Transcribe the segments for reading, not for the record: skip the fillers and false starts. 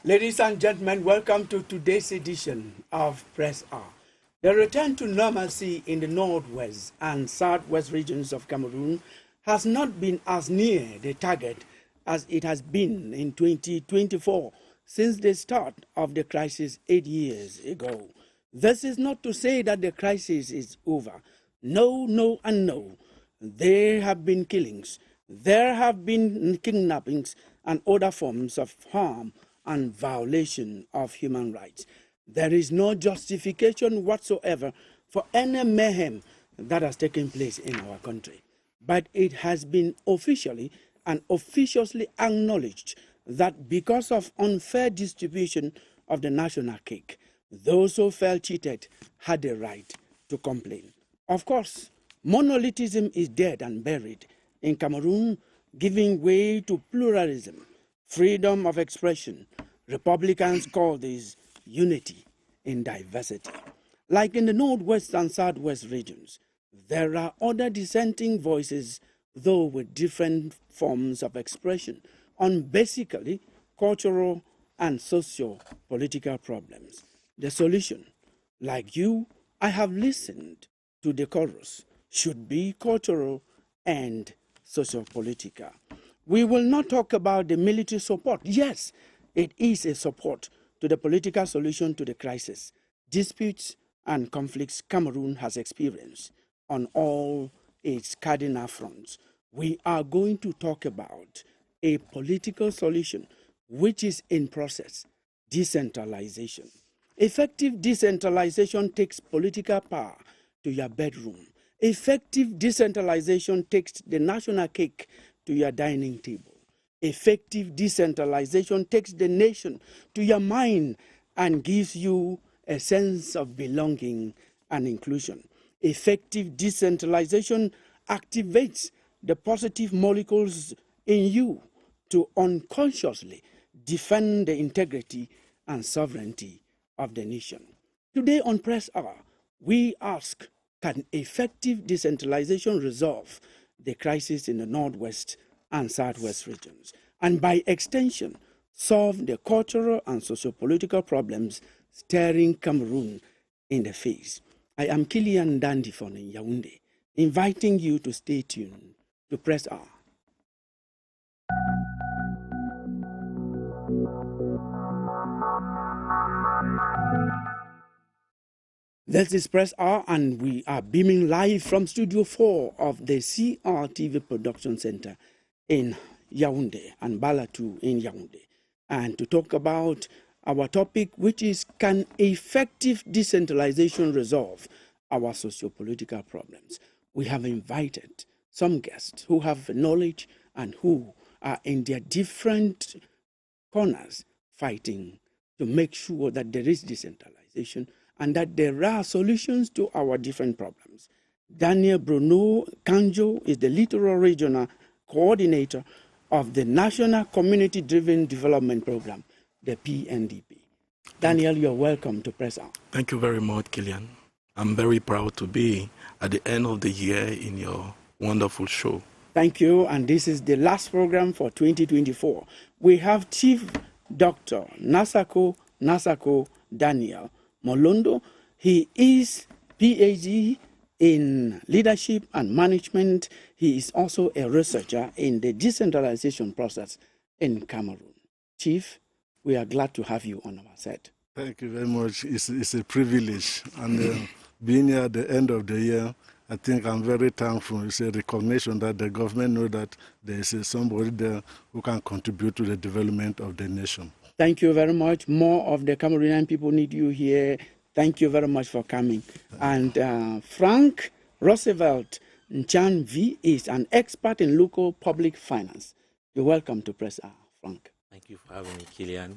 Ladies and gentlemen, welcome to today's edition of Press R. The return to normalcy in the northwest and southwest regions of Cameroon has not been as near the target as it has been in 2024 since the start of the crisis 8 years ago. This is not to say that the crisis is over. No, no, and no. There have been killings, there have been kidnappings and other forms of harm and violation of human rights. There is no justification whatsoever for any mayhem that has taken place in our country. But it has been officially and officiously acknowledged that because of unfair distribution of the national cake, those who felt cheated had the right to complain. Of course, monolithism is dead and buried in Cameroon, giving way to pluralism, freedom of expression. Republicans call this unity in diversity. Like in the northwest and southwest regions, there are other dissenting voices, though with different forms of expression, on basically cultural and socio-political problems. The solution, like you, I have listened to the chorus, should be cultural and socio-political. We will not talk about the military support. Yes, it is a support to the political solution to the crisis, disputes and conflicts Cameroon has experienced on all its cardinal fronts. We are going to talk about a political solution which is in process, decentralization. Effective decentralization takes political power to your bedroom. Effective decentralization takes the national cake to your dining table. Effective decentralization takes the nation to your mind and gives you a sense of belonging and inclusion. Effective decentralization activates the positive molecules in you to unconsciously defend the integrity and sovereignty of the nation. Today on Press Hour, we ask, can effective decentralization resolve the crisis in the northwest and southwest regions, and by extension, solve the cultural and socio-political problems staring Cameroon in the face? I am Kilian Dandifon in Yaoundé, inviting you to stay tuned to Press R. This is Press R, and we are beaming live from Studio 4 of the CRTV Production Center in Yaoundé and Balatu in Yaoundé. And to talk about our topic, which is, can effective decentralization resolve our socio-political problems? We have invited some guests who have knowledge and who are in their different corners fighting to make sure that there is decentralization and that there are solutions to our different problems. Daniel Bruno Kanjo is the Littoral Regional Coordinator of the National Community-Driven Development Program, the PNDP. Daniel, you're welcome to Press Out. Thank you very much, Kilian. I'm very proud to be at the end of the year in your wonderful show. Thank you, and this is the last program for 2024. We have Chief Dr. Nasako Daniel Molondo. He is PhD in leadership and management. He is also a researcher in the decentralization process in Cameroon. Chief, we are glad to have you on our set. Thank you very much. It's a privilege. And being here at the end of the year, I think I'm very thankful. It's a recognition that the government knows that there is somebody there who can contribute to the development of the nation. Thank you very much. More of the Cameroonian people need you here. Thank you very much for coming. And Frank Roosevelt Nchan V is an expert in local public finance. You're welcome to Press R, Frank. Thank you for having me, Kilian.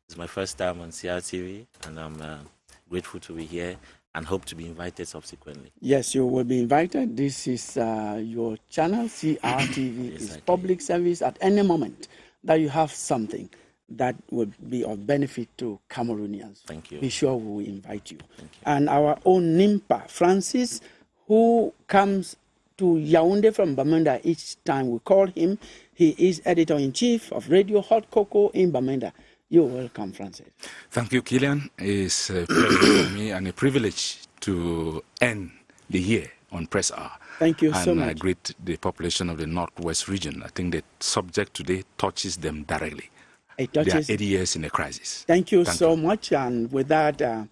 It's my first time on CRTV, and I'm grateful to be here and hope to be invited subsequently. Yes, you will be invited. This is your channel, CRTV. Yes, is public service at any moment that you have something that would be of benefit to Cameroonians. Thank you. Be sure we will invite you. Thank you. And our own Nimpa, Francis, who comes to Yaoundé from Bamenda each time we call him. He is editor-in-chief of Radio Hot Cocoa in Bamenda. You're welcome, Francis. Thank you, Killian. It's a pleasure for me and a privilege to end the year on Press Hour. Thank you so And much. I greet the population of the Northwest region. I think the subject today touches them directly. They are 80 years in a crisis. Thank you so much. And with that,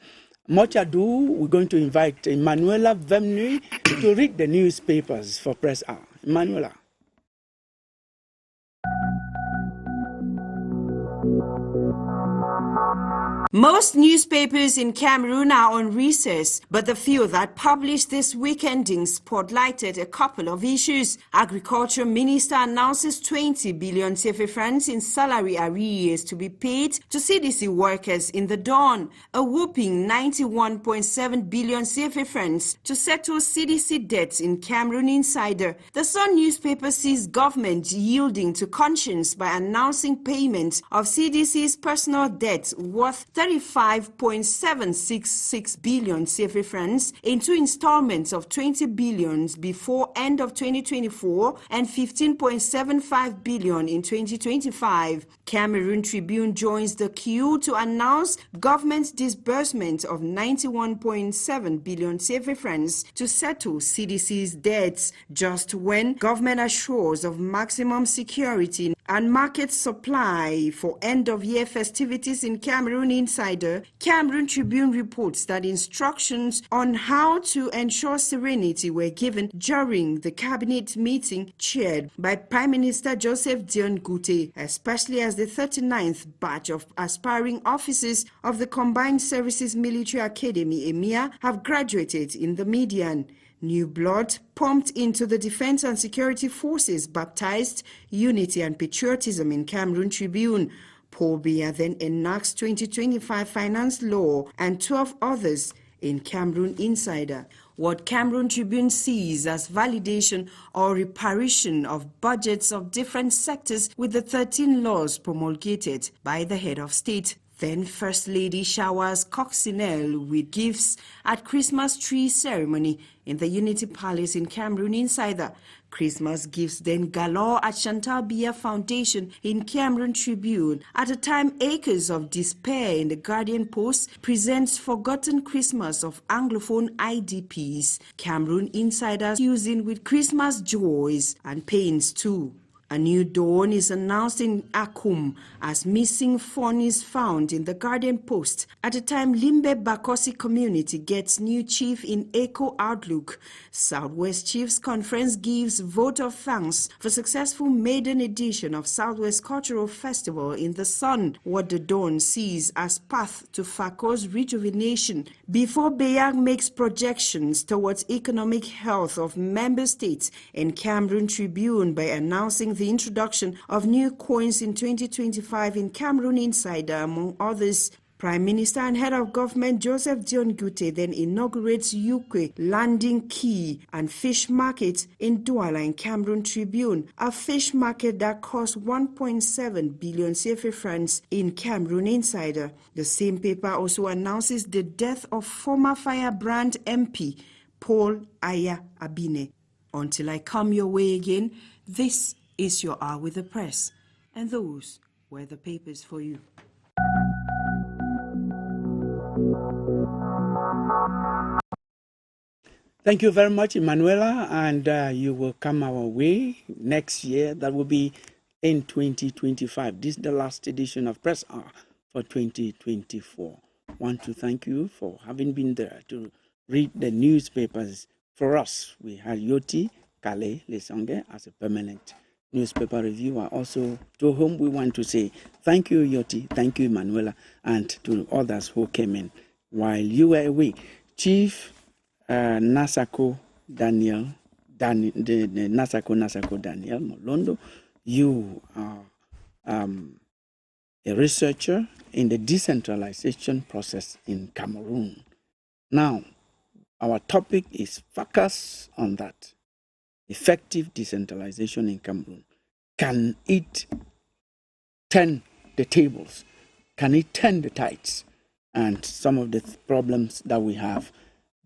much ado, we're going to invite Emanuela Vemnui to read the newspapers for Press Hour. Emanuela. Most newspapers in Cameroon are on recess, but the few that published this weekending spotlighted a couple of issues. Agriculture Minister announces 20 billion CFA francs in salary arrears to be paid to CDC workers in the dawn, a whopping 91.7 billion CFA francs to settle CDC debts in Cameroon Insider. The Sun newspaper sees government yielding to conscience by announcing payment of CDC's personal debt worth 35.766 billion CFA francs in two installments of 20 billion before end of 2024 and 15.75 billion in 2025. Cameroon Tribune joins the queue to announce government's disbursement of 91.7 billion CFA francs to settle CDC's debts, just when government assures of maximum security and market supply for end-of-year festivities in Cameroon Insider. Cameroon Tribune reports that instructions on how to ensure serenity were given during the cabinet meeting chaired by Prime Minister Joseph Dion Gute, especially as the 39th batch of aspiring officers of the Combined Services Military Academy, EMIA, have graduated in the median. New blood pumped into the Defense and Security Forces baptized unity and patriotism in Cameroon Tribune. Paul Biya then enacts 2025 finance law and 12 others in Cameroon Insider. What Cameroon Tribune sees as validation or reparation of budgets of different sectors with the 13 laws promulgated by the head of state. Then First Lady showers coccinelle with gifts at Christmas tree ceremony in the Unity Palace in Cameroon Insider. Christmas gifts then galore at Chantal Biya Foundation in Cameroon Tribune. At a time, acres of despair in the Guardian Post presents forgotten Christmas of Anglophone IDPs. Cameroon Insiders using with Christmas joys and pains too. A new dawn is announced in Akum as missing phone is found in the Guardian Post. At a time, Limbe Bakosi community gets new chief in Eco Outlook. Southwest Chiefs Conference gives vote of thanks for successful maiden edition of Southwest Cultural Festival in the Sun, what the dawn sees as path to FACO's rejuvenation. Before Bayag makes projections towards economic health of member states in Cameroon Tribune by announcing the introduction of new coins in 2025 in Cameroon Insider, among others. Prime Minister and Head of Government Joseph Dion Gute then inaugurates Ukwe Landing Quay and Fish Market in Douala in Cameroon Tribune, a fish market that cost 1.7 billion CFA francs in Cameroon Insider. The same paper also announces the death of former Firebrand MP Paul Aya Abine. Until I come your way again, this is your Hour with the Press, and those were the papers for you. Thank you very much, Emanuela, and you will come our way next year. That will be in 2025. This is the last edition of Press Hour for 2024. I want to thank you for having been there to read the newspapers for us. We had Yoti Kale Lesonge as a permanent newspaper reviewer. Also, to whom we want to say thank you, Yoti, thank you, Emanuela, and to others who came in while you were away. Chief Nasako Daniel Molondo, you are a researcher in the decentralization process in Cameroon. Now, our topic is focus on that. Effective decentralization in Cameroon. Can it turn the tables? Can it turn the tides? And some of the problems that we have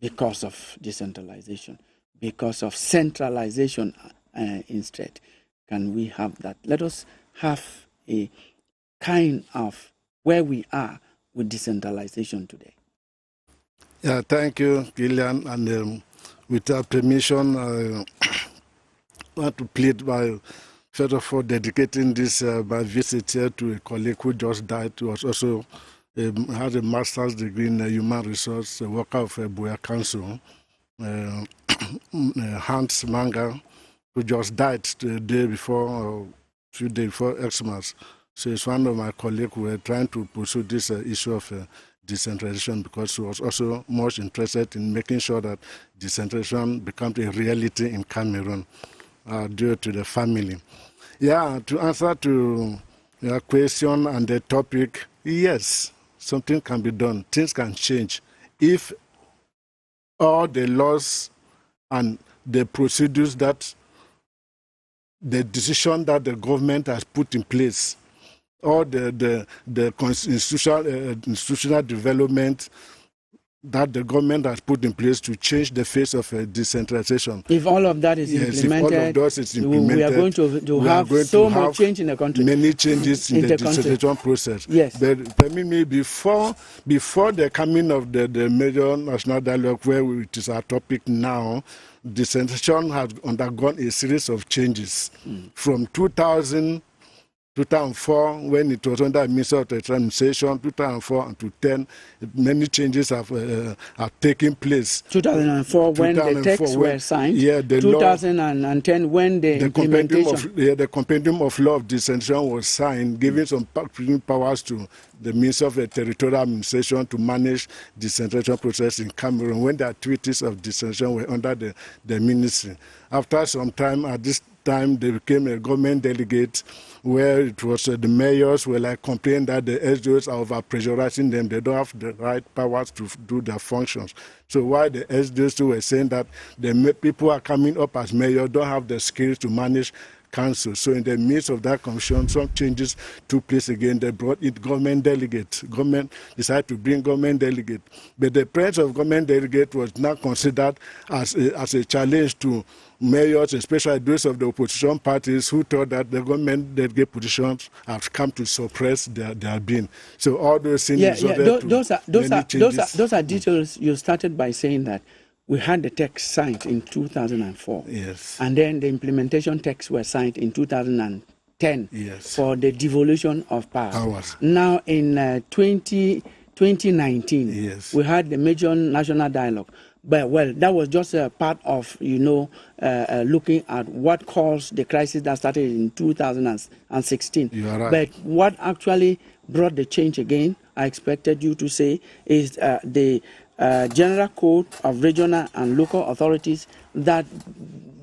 because of decentralization, because of centralization instead. Can we have that? Let us have a kind of where we are with decentralization today? Yeah, thank you, Gillian. And with your permission, I want to plead by, first of all, dedicating this my visit here to a colleague who just died, who was also had a master's degree in human resource, a worker of Buea Council, Hans Manga, who just died the day before, or a few days before Xmas. So it's one of my colleagues who were trying to pursue this issue of decentralization, because he was also much interested in making sure that decentralization becomes a reality in Cameroon due to the family. Yeah, to answer to your question and the topic, yes, something can be done. Things can change if all the laws and the procedures that the decision that the government has put in place, or the institutional development that the government has put in place to change the face of decentralization. If all of that is implemented, if all of that is implemented, we are going to have so much change in the country. Many changes in the decentralization process. Yes. But permit me, before the coming of the major national dialogue, where it is our topic now, decentralization has undergone a series of changes. From 2004, when it was under Minister of Decentralization, 2004 and 2010, many changes have taken place. 2004, when the texts were signed. Yeah, 2010, when the implementation. The compendium of law of decentralization was signed, giving some powers to the Minister of Territorial Administration to manage the decentralization process in Cameroon, when the activities of decentralization were under the ministry. After some time, at this time, they became a government delegate, where it was the mayors were like complaining that the SDOs are over-pressurizing them. They don't have the right powers to do their functions. So while the SDOs were saying that the people who are coming up as mayors don't have the skills to manage council. So in the midst of that commission, some changes took place again. They brought in government delegates. Government decided to bring government delegate. But the presence of government delegate was not considered as a challenge to mayors, especially those of the opposition parties who thought that the government delegate positions have come to suppress their being. So all those things those are details. You started by saying that we had the text signed in 2004. Yes. And then the implementation texts were signed in 2010. Yes. For the devolution of powers. Now in 2019, yes, we had the major national dialogue. But, well, that was just a part of, looking at what caused the crisis that started in 2016. You are right. But what actually brought the change again, I expected you to say, is the General Code of Regional and Local Authorities that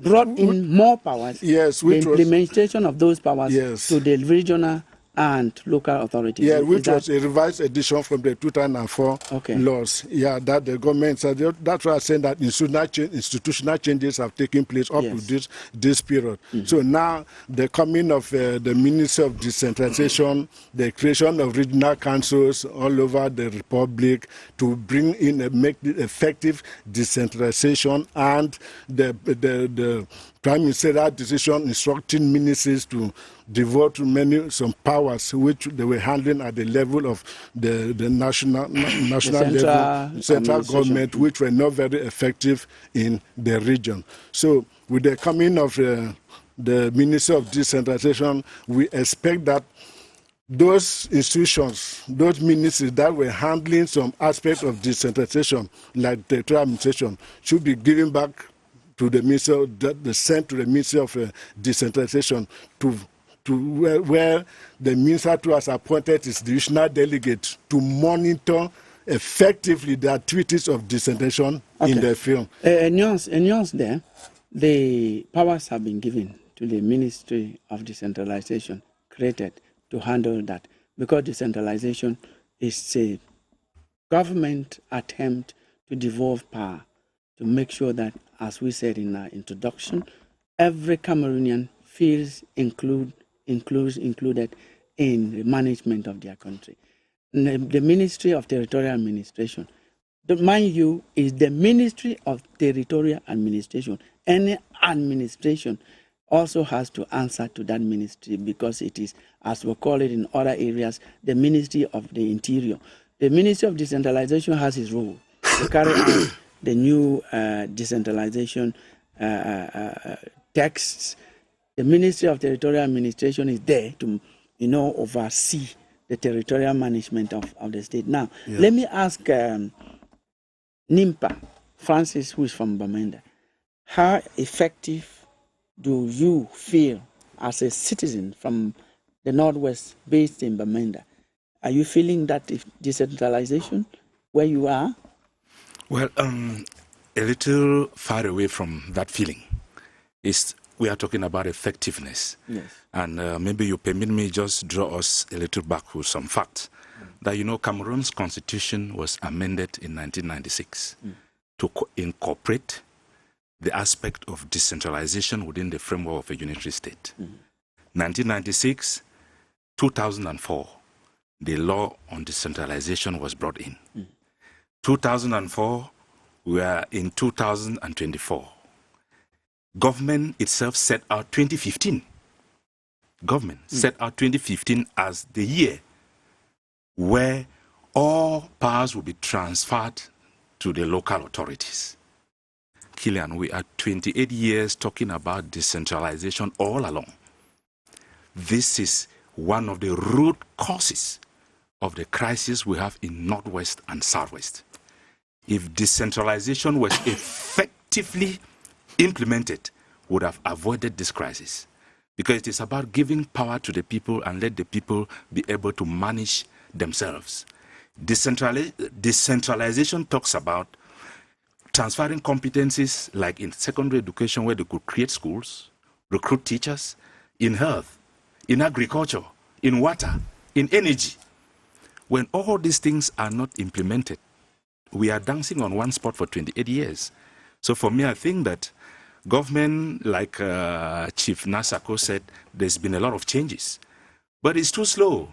brought in more powers. Yes, the implementation of those powers to the regional and local authorities. Yeah, which was a revised edition from the 2004 laws. Yeah, that the government said. That's why I'm saying that institutional changes have taken place up to this period. So now the coming of the Ministry of Decentralization, the creation of regional councils all over the Republic to bring in make effective decentralization, and the Prime Ministerial decision instructing ministries to devote some powers which they were handling at the level of the national level, central government, which were not very effective in the region. So with the coming of the Ministry of Decentralization, we expect that those institutions, those ministries that were handling some aspects of decentralization, like the territorial administration, should be given back to the Ministry, sent to the Ministry of Decentralization where the minister has appointed his divisional delegate to monitor effectively the activities of decentralization in the field. Nuance there, the powers have been given to the Ministry of Decentralization, created to handle that, because decentralization is a government attempt to devolve power, to make sure that, as we said in our introduction, every Cameroonian feels included in the management of their country. The Ministry of Territorial Administration, mind you, is the Ministry of Territorial Administration. Any administration also has to answer to that ministry, because it is, as we call it in other areas, the Ministry of the Interior. The Ministry of Decentralization has its role to carry out the new decentralization texts. The Ministry of Territorial Administration is there to, oversee the territorial management of the state. Now, let me ask Nimpa Francis, who is from Bamenda, how effective do you feel as a citizen from the Northwest based in Bamenda? Are you feeling that decentralization where you are? Well, a little far away from that feeling is we are talking about effectiveness. Yes. And maybe you permit me just draw us a little back with some facts. That, Cameroon's constitution was amended in 1996 to incorporate the aspect of decentralization within the framework of a unitary state. 1996, 2004, the law on decentralization was brought in. 2004, we are in 2024. Government itself set out 2015. Government set out 2015 as the year where all powers will be transferred to the local authorities. Killian, we are 28 years talking about decentralization all along. This is one of the root causes of the crisis we have in Northwest and Southwest. If decentralization was effectively implemented, would have avoided this crisis. Because it is about giving power to the people and let the people be able to manage themselves. Decentralization talks about transferring competencies like in secondary education, where they could create schools, recruit teachers, in health, in agriculture, in water, in energy. When all these things are not implemented, we are dancing on one spot for 28 years. So for me, I think that government, like Chief Nasako said, there's been a lot of changes. But it's too slow.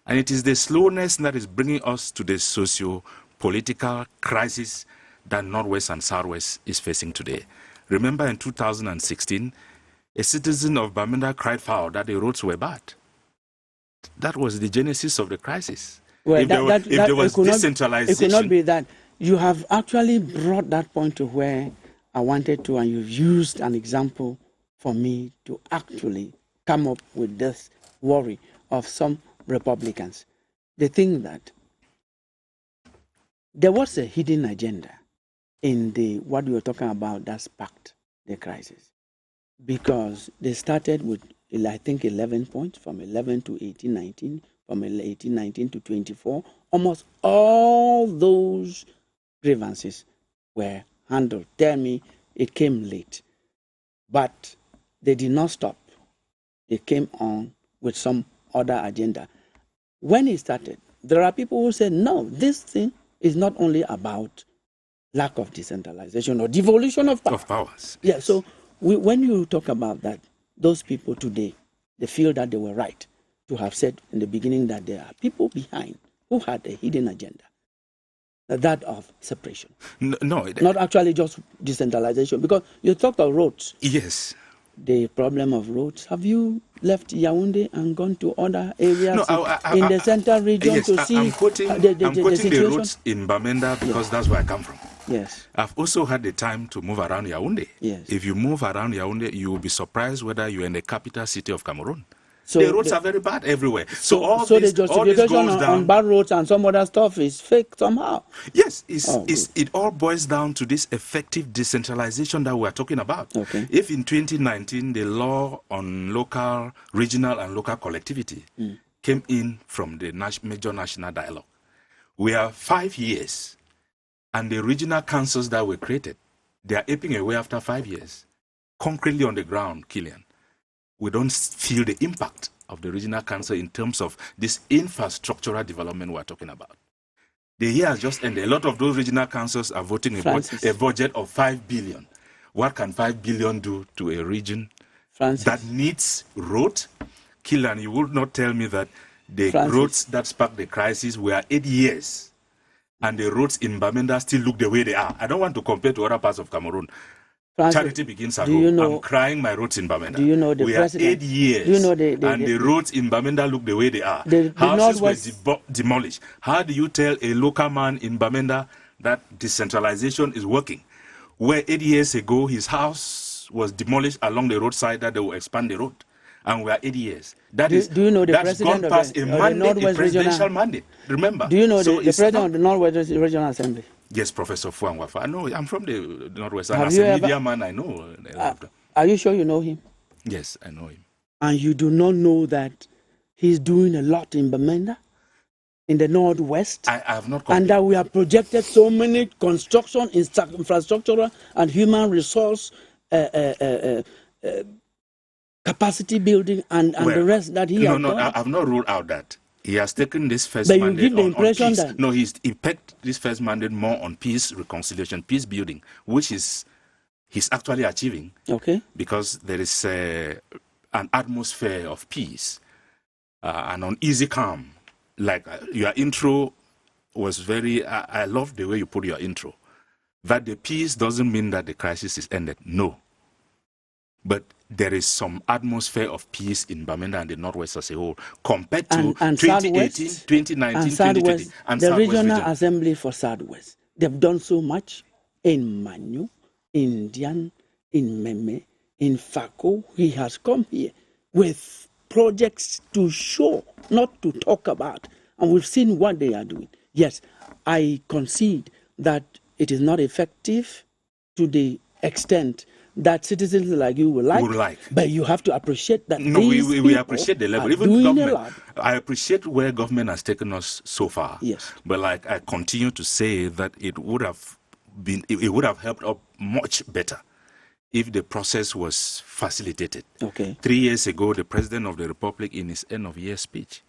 And it is the slowness that is bringing us to the socio-political crisis that Northwest and Southwest is facing today. Remember in 2016, a citizen of Bamenda cried foul that the roads were bad. That was the genesis of the crisis. Well, if there was decentralization... It could not be that. You have actually brought that point to where I wanted to, and you've used an example for me to actually come up with this worry of some Republicans. They think that there was a hidden agenda in what we were talking about that sparked the crisis. Because they started with, I think, 11 points, from 11 to 18, 19, from 18, 19 to 24. Almost all those grievances were handled. Tell me, it came late. But they did not stop. They came on with some other agenda. When it started, there are people who said, no, this thing is not only about lack of decentralization or devolution of power. Of powers. Yeah, so when you talk about that, those people today, they feel that they were right to have said in the beginning that there are people behind who had a hidden agenda, that of separation. No, not actually just decentralization, because you talked of roads. Yes. The problem of roads. Have you left Yaoundé and gone to other areas in the central region yes, to see I'm quoting the roads in Bamenda because that's where I come from. Yes. I've also had the time to move around Yaoundé. Yes. If you move around Yaoundé, you will be surprised whether you're in the capital city of Cameroon. So the roads are very bad everywhere. So the justification on bad roads and some other stuff is fake somehow. Yes, it all boils down to this effective decentralization that we're talking about. Okay. If in 2019 the law on local, regional and local collectivity came in from the major national dialogue, we are 5 years and the regional councils that were created, they are aping away after 5 years. Concretely on the ground, Killian, we don't feel the impact of the regional council in terms of this infrastructural development we're talking about. The year has just ended. A lot of those regional councils are voting a budget of 5 billion. What can 5 billion do to a region that needs road? Killian, you would not tell me that the roads that sparked the crisis were 8 years and the roads in Bamenda still look the way they are. I don't want to compare to other parts of Cameroon. Charity begins at do you home. know- I'm crying my roads in Bamenda. Do you know the we president? are 8 years, Do you know and the roads in Bamenda look the way they are. The Houses were Northwest- demolished. How do you tell a local man in Bamenda that decentralization is working, where 8 years ago his house was demolished along the roadside that they will expand the road? And we are 8 years. Do you know the that's president gone of past the- a of the mandate, a Northwest presidential Regional- mandate. Remember? Do you know So the it's president not- of the Northwest Regional Assembly? Yes, Professor Fuangwafa. I know. I'm from the Northwest. And Have as you a ever- media man, I know. Are you sure you know him? Yes, I know him. And you do not know that he's doing a lot in Bamenda, in the Northwest? I have not. And that we have projected so many construction, infrastructural, and human resource capacity building and the rest that he has done. I have not ruled out that. He has taken this first But you mandate give the on impression peace. that- No, he pegged this first mandate more on peace, reconciliation, peace building, which he's actually achieving. Okay. Because there is an atmosphere of peace, an uneasy calm. Like your intro was very, I love the way you put your intro. That the peace doesn't mean that the crisis is ended. No. But there is some atmosphere of peace in Bamenda and the Northwest as a whole, compared to and 2018, Southwest, 2019, and 2020, Southwest, and the Southwest regional region. assembly for Southwest. They've done so much in Manu, in Dian, in Meme, in Fako. He has come here with projects to show, not to talk about. And we've seen what they are doing. Yes, I concede that it is not effective to the extent that citizens like you would like. But you have to appreciate that. No, we appreciate the level. Even doing government, a lot. I appreciate where government has taken us so far. Yes. But like I continue to say that it would have helped up much better if the process was facilitated. Okay. 3 years ago, the President of the Republic, in his end of year speech,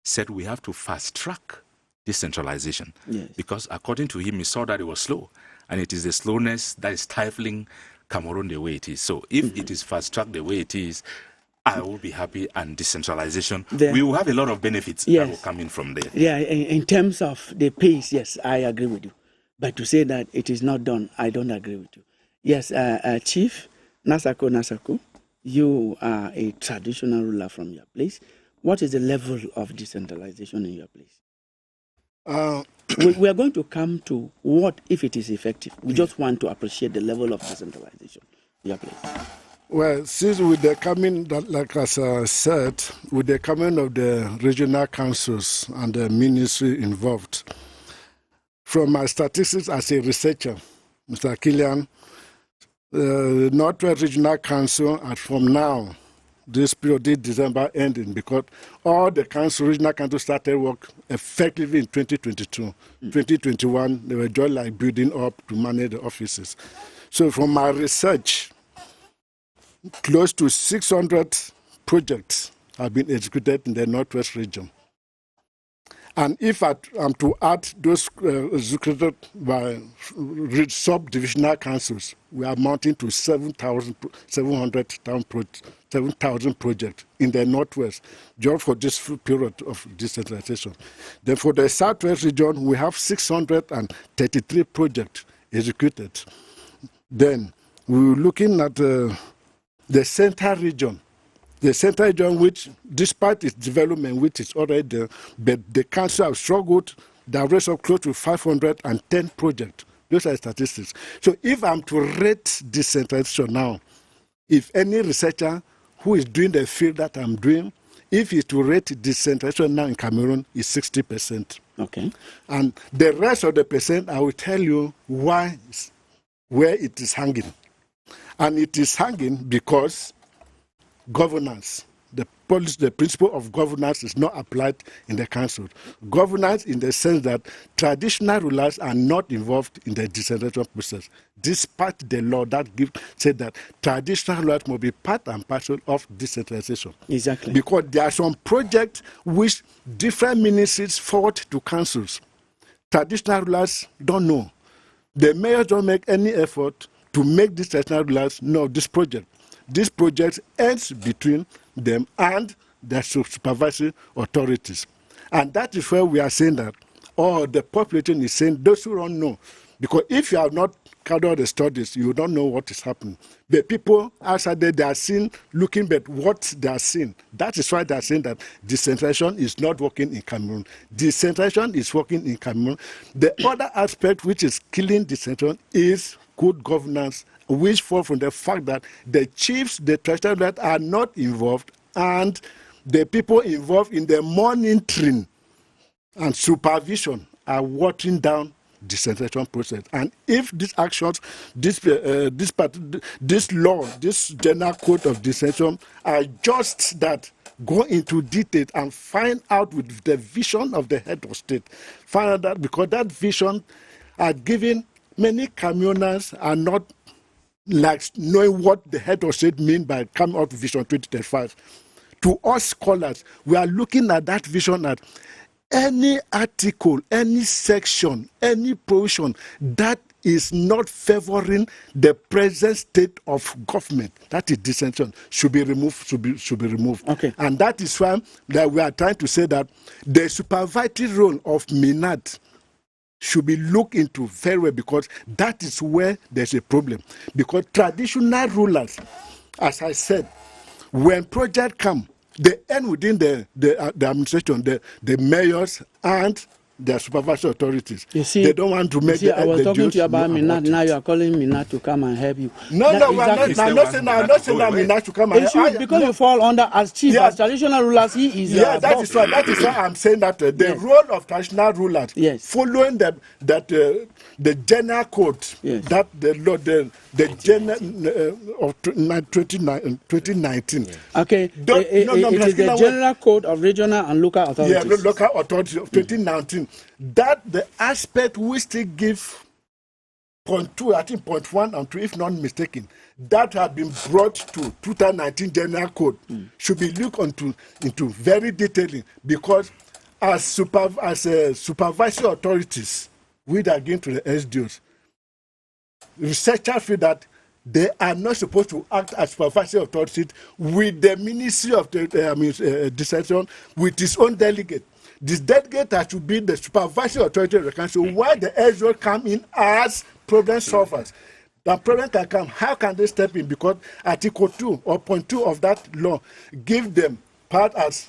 said we have to fast track decentralization. Yes. Because according to him, he saw that it was slow. And it is the slowness that is stifling Cameroon the way it is. So if it is fast tracked the way it is, I will be happy, and decentralization, we will have a lot of benefits that will come in from there. Yeah, in terms of the pace, yes, I agree with you. But to say that it is not done, I don't agree with you. Yes, Chief Nasako, you are a traditional ruler from your place. What is the level of decentralization in your place? We are going to come to what if it is effective. We just want to appreciate the level of decentralization in your place. Well, since with the coming, like as I said, with the coming of the regional councils and the ministry involved, from my statistics as a researcher, Mr. Killian, the Northwest Regional Council, and from now, this period, this December ending, because all the regional councils started work effectively in 2022. 2021, they were just like building up to manage the offices. So from my research, close to 600 projects have been executed in the Northwest region. And if I'm to add those executed by sub-divisional councils, we are mounting to 7,000 projects in the Northwest, just for this period of decentralization. Then for the Southwest region, we have 633 projects executed. Then we're looking at the Central region. The Central region, which, despite its development, which is already there, but the council have struggled, the rest of close to 510 projects. Those are statistics. So if I'm to rate decentralization now, if any researcher who is doing the field that I'm doing, if he's to rate decentralization now in Cameroon, is 60%. Okay. And the rest of the percent, I will tell you where it is hanging. And it is hanging because governance, the principle of governance is not applied in the council. Governance in the sense that traditional rulers are not involved in the decentralization process, despite the law that said that traditional rulers must be part and parcel of decentralization. Exactly. Because there are some projects which different ministries forward to councils. Traditional rulers don't know. The mayors don't make any effort to make these traditional rulers know this project. This project ends between them and the supervisory authorities. And that is where we are saying that, the population is saying, those who don't know, Because if you have not carried out the studies, you don't know what is happening. The people outside there, they are seeing, looking at what they are seeing. That is why they are saying that decentralization is not working in Cameroon. Decentralization is working in Cameroon. The other aspect which is killing decentralization is good governance, which fall from the fact that the chiefs, the treasurers are not involved, and the people involved in the monitoring and supervision are watering down decentralization process. And if these actions, this law, this general code of decentralization are just that, go into detail and find out with the vision of the head of state, find out that, because that vision are given, many Cameroonians are not like knowing what the head of state mean by coming out with Vision 2035. To us scholars, we are looking at that vision at any article, any section, any provision that is not favoring the present state of government, that is decentralization, should be removed, should be removed. Okay. And that is why that we are trying to say that the supervisory role of MINAT should be looked into very well, because that is where there's a problem. Because traditional rulers, as I said, when projects come, they end within the administration, the mayors and the supervisory authorities. You see, they don't want to make I was talking to you about Minat. Now you are calling Minat to come and help you. No, That, no, exactly. I'm not saying that Minat to come and help. Because you fall under as chief, Yeah. as traditional rulers, he is. Yeah, that is why I'm saying that the Yes. role of traditional rulers, Yes. following the general code, Yes. that the law, the general of 2019. Okay, it is the general code of regional and local authorities. Yeah, local authority of 2019. That the aspect we still give point 2, I think point 1 and 2, if not mistaken, that have been brought to 2019 general code should be looked into very detailing, because as supervisory authorities, we are going to the SDOs, researchers feel that they are not supposed to act as supervisory authorities with the Ministry of Decentralization, with its own delegate. This delegate has to be the supervisory authority of the council, while the SDO come in as problem solvers. The problem can come, how can they step in? Because Article 2 or point 2 of that law give them part as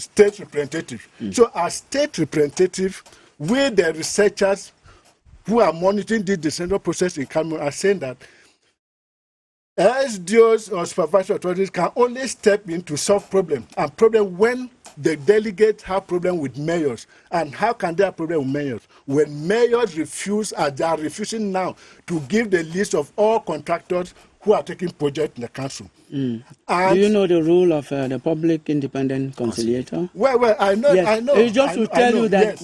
state representative. So as state representative, we the researchers who are monitoring the decentralization process in Cameroon are saying that SDOs or supervisory authorities can only step in to solve problems, and problem when the delegates have problem with mayors. And how can they have problem with mayors? When mayors refuse, as they are refusing now, to give the list of all contractors who are taking projects in the council. Do you know the rule of the public independent conciliator? Well, I know. Yes. I know. It's just to tell you that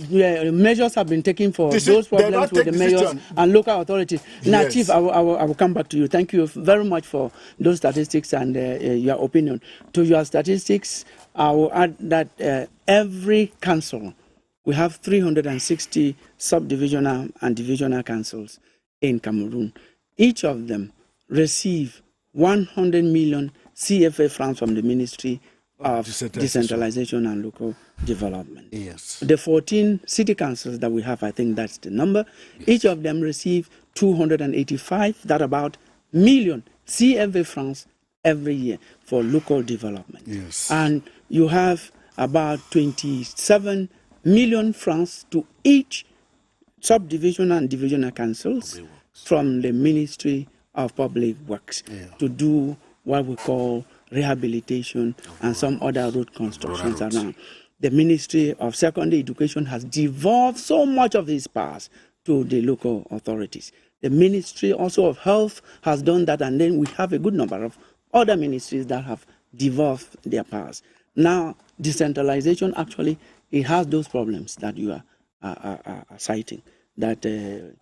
measures have been taken for those problems with the mayors and local authorities. Now, Yes. Chief, I will come back to you. Thank you very much for those statistics and your opinion. To your statistics, I will add that every council, we have 360 subdivisional and divisional councils in Cameroon. Each of them receive 100 million CFA francs from the Ministry of Decentralization and Local Development. Yes. The 14 city councils that we have, I think that's the number. Yes. Each of them receive 285, that about million CFA francs every year for local development. Yes. And you have about 27 million francs to each subdivisional and divisional councils from the Ministry of Public Works to do what we call rehabilitation and some other road constructions around. The Ministry of Secondary Education has devolved so much of its powers to the local authorities. The Ministry also of Health has done that, and then we have a good number of other ministries that have devolved their powers. Now, decentralization actually, it has those problems that you are citing, that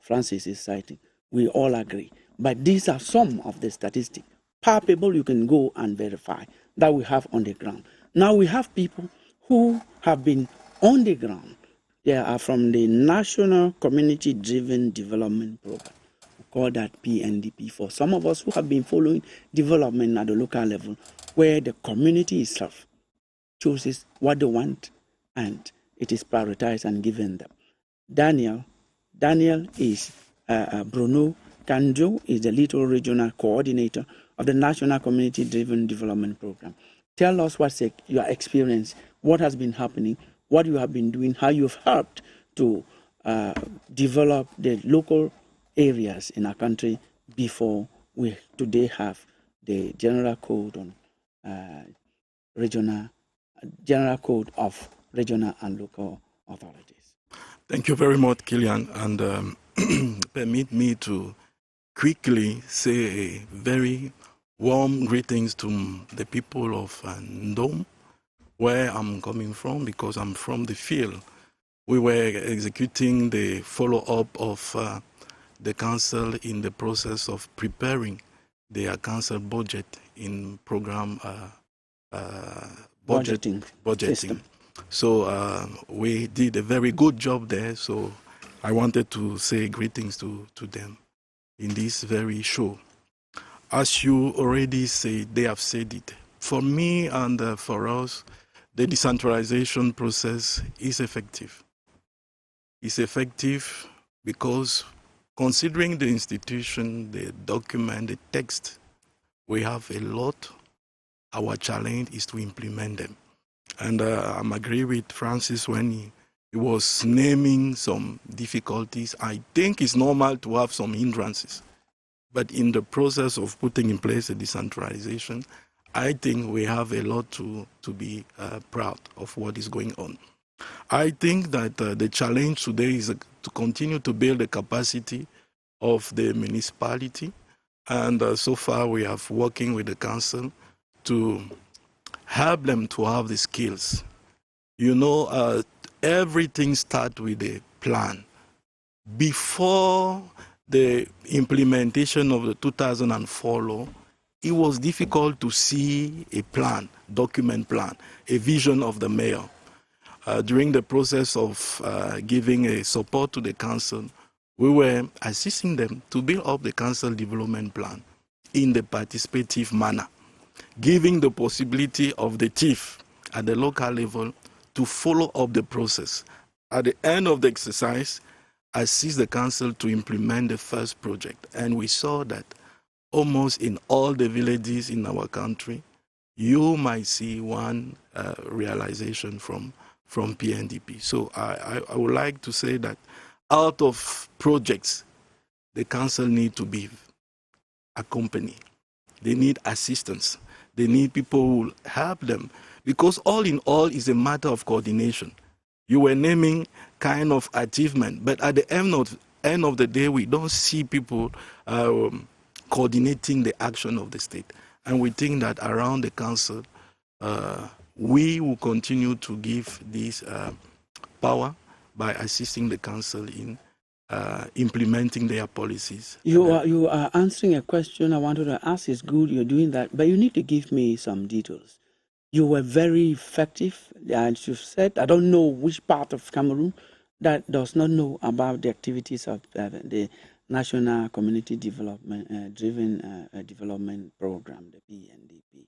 Francis is citing. We all agree. But these are some of the statistics, palpable, you can go and verify, that we have on the ground. Now we have people who have been on the ground. They are from the National Community Driven Development Program. We call that PNDP. For some of us who have been following development at the local level, where the community itself chooses what they want and it is prioritized and given them. Daniel, Daniel is Bruno Kanjo is the Little Regional Coordinator of the National Community Driven Development Program. Tell us what's your experience, what has been happening, what you have been doing, how you've helped to develop the local areas in our country before we today have the General Code on General Code of Regional and Local Authorities. Thank you very much, Killian, and permit me to quickly say a very warm greetings to the people of Ndom, where I'm coming from, because I'm from the field. We were executing the follow-up of the council in the process of preparing their council budget in program budgeting. System. So we did a very good job there. So I wanted to say greetings to them in this very show. As you already said, they have said it. For me and for us, the decentralization process is effective. It's effective because considering the institution, the document, the text, we have a lot. Our challenge is to implement them. And I'm agree with Francis when he was naming some difficulties. I think it's normal to have some hindrances. But in the process of putting in place a decentralization, I think we have a lot to be proud of what is going on. I think that the challenge today is to continue to build the capacity of the municipality. And so far we are working with the council to help them to have the skills. You know, everything starts with a plan. Before the implementation of the 2004 law, it was difficult to see a plan, document plan, a vision of the mayor. During the process of giving a support to the council, we were assisting them to build up the council development plan in the participative manner, giving the possibility of the chief at the local level to follow up the process. At the end of the exercise, assist the council to implement the first project. And we saw that almost in all the villages in our country, you might see one realization from PNDP. So I would like to say that out of projects, the council need to be accompanied. They need assistance. They need people who will help them. Because all in all, it's a matter of coordination. You were naming kind of achievement, but at the end of the day, we don't see people coordinating the action of the state. And we think that around the council, we will continue to give this power by assisting the council in implementing their policies. You are answering a question I wanted to ask. It's good you're doing that, but you need to give me some details. You were very effective, as you've said. I don't know which part of Cameroon that does not know about the activities of the National Community Development Development Program, the PNDP.